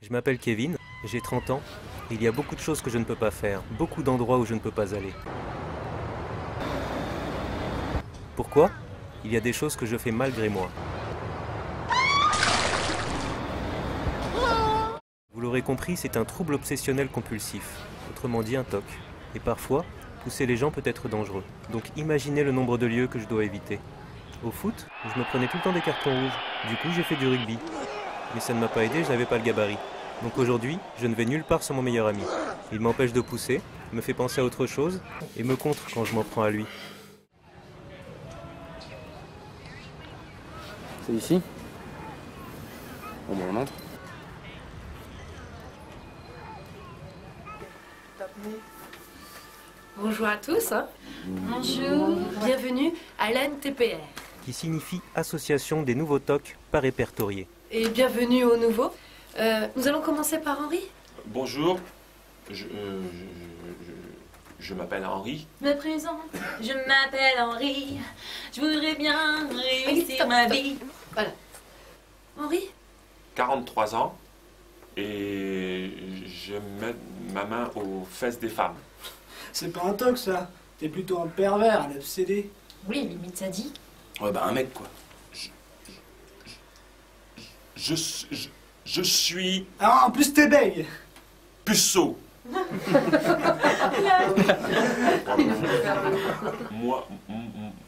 Je m'appelle Kevin, j'ai 30 ans, et il y a beaucoup de choses que je ne peux pas faire, beaucoup d'endroits où je ne peux pas aller. Pourquoi? Il y a des choses que je fais malgré moi. Vous l'aurez compris, c'est un trouble obsessionnel compulsif, autrement dit un TOC. Et parfois, pousser les gens peut être dangereux. Donc imaginez le nombre de lieux que je dois éviter. Au foot, je me prenais tout le temps des cartons rouges. Du coup, j'ai fait du rugby. Mais ça ne m'a pas aidé, je n'avais pas le gabarit. Donc aujourd'hui, je ne vais nulle part sans mon meilleur ami. Il m'empêche de pousser, me fait penser à autre chose, et me contre quand je m'en prends à lui. C'est ici? Bon, on entre. Bonjour à tous. Bonjour. Bienvenue à l'ANTPR. Qui signifie Association des nouveaux TOC pas répertoriés. Et bienvenue aux nouveaux. Nous allons commencer par Henri. Bonjour, je m'appelle Henri. Me présente, je m'appelle Henri. Je voudrais bien réussir ma vie. Voilà. Henri? 43 ans et je mets ma main aux fesses des femmes. C'est pas un toc ça. T'es plutôt un pervers, un obsédé. Oui, limite ça dit. Ouais, bah un mec quoi. Je suis Ah, en plus t'es bègue. puceau.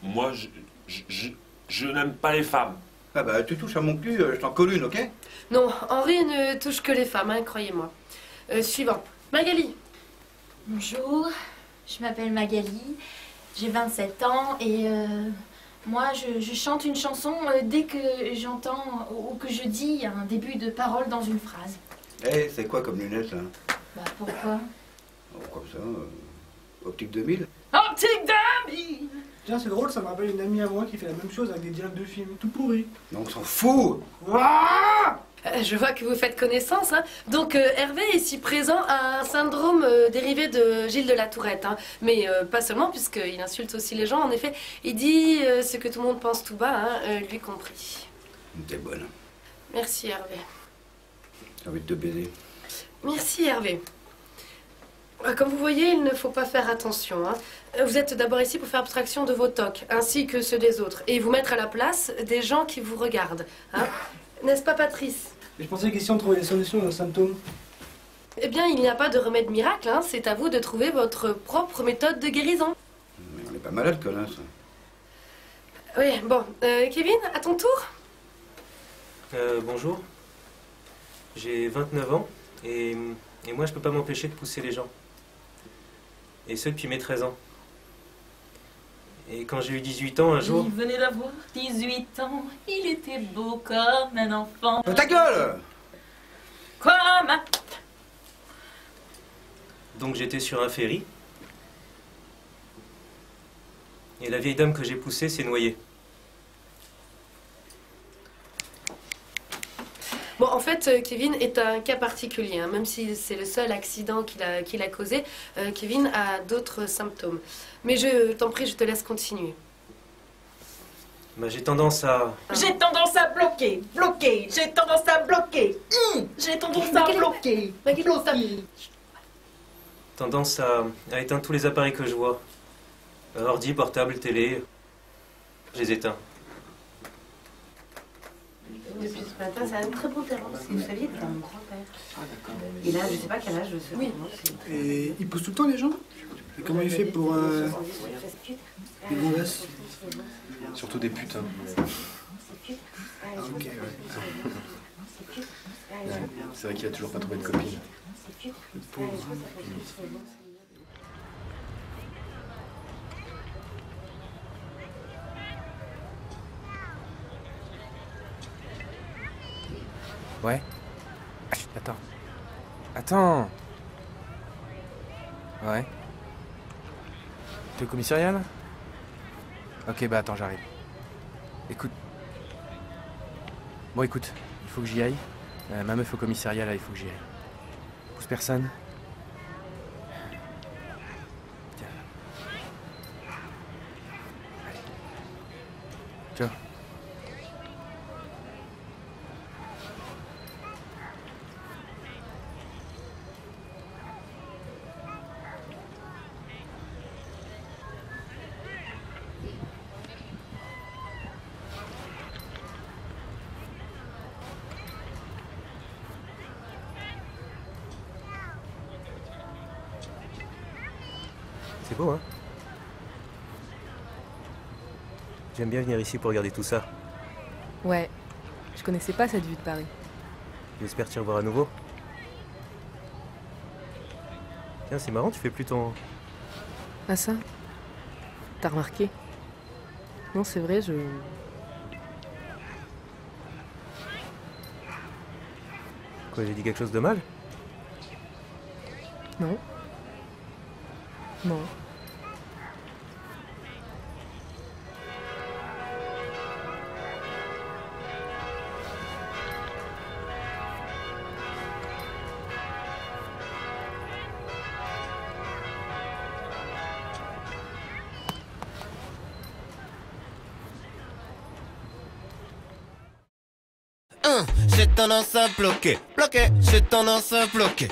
Moi, je n'aime pas les femmes. Ah bah tu touches à mon cul, je t'en colle une, ok? Non, Henri ne touche que les femmes, hein, croyez-moi. Suivant. Magali. Bonjour, je m'appelle Magali. J'ai 27 ans et moi je chante une chanson dès que j'entends ou que je dis un début de parole dans une phrase. Eh, c'est quoi comme lunettes là? Bah pourquoi? Oh, comme ça, optique 2000. Optique 2000. Tiens, c'est drôle, ça me rappelle une amie à moi qui fait la même chose avec des dialogues de films, tout pourri. Non, on s'en fout! Ouah, Je vois que vous faites connaissance. Hein. Donc Hervé, ici présent, a un syndrome dérivé de Gilles de la Tourette. Hein. Mais pas seulement, puisqu'il insulte aussi les gens. En effet, il dit ce que tout le monde pense tout bas, hein, lui compris. T'es bonne. Merci Hervé. J'ai envie de te baiser. Merci Hervé. Comme vous voyez, il ne faut pas faire attention. Hein. Vous êtes d'abord ici pour faire abstraction de vos tocs, ainsi que ceux des autres, et vous mettre à la place des gens qui vous regardent. Hein. N'est-ce pas Patrice? je pensais qu'ici on trouvait des solutions aux symptômes. Eh bien, il n'y a pas de remède miracle. Hein. C'est à vous de trouver votre propre méthode de guérison. Mais on n'est pas malade, connasse. Oui, bon. Kevin, à ton tour? Bonjour. J'ai 29 ans, et moi je peux pas m'empêcher de pousser les gens. Et ce depuis mes 13 ans. Et quand j'ai eu 18 ans, un jour... Il venait d'avoir 18 ans, il était beau comme un enfant. Ta gueule! Comme un... Donc j'étais sur un ferry. Et la vieille dame que j'ai poussée s'est noyée. Bon, en fait, Kevin est un cas particulier. Hein. Même si c'est le seul accident qu'il a causé, Kevin a d'autres symptômes. Mais je t'en prie, je te laisse continuer. Bah, j'ai tendance à... J'ai tendance à bloquer, j'ai tendance à bloquer, j'ai tendance à bloquer, Magali, Tendance à éteindre tous les appareils que je vois. Ordi, portable, télé. Je les éteins. Depuis ce matin, c'est un très bon terrain. Vous saviez que c'est mon grand-père. Ah, d'accord. Et là, je sais pas quel âge je sais. Oui. Et il pousse tout le temps les gens? Et comment il fait pour les gonzesses? Surtout des putes. Hein. Ah, ok, ouais. C'est vrai qu'il a toujours pas trouvé de copine. Le pauvre. Ouais. Ah, chut, attends. Attends. Ouais. T'es au commissariat là? Ok, bah attends, j'arrive. Écoute. Bon, écoute, il faut que j'y aille. Ma meuf au commissariat là, il faut que j'y aille. Pousse personne. Tiens. Allez. Ciao. C'est beau, hein? J'aime bien venir ici pour regarder tout ça. Ouais, je connaissais pas cette vue de Paris. J'espère t'y revoir à nouveau. Tiens, c'est marrant, tu fais plus ton... Ah ça? T'as remarqué? Non, c'est vrai, je... Quoi, j'ai dit quelque chose de mal? Non. Non. J'ai tendance à bloquer, j'ai tendance à bloquer.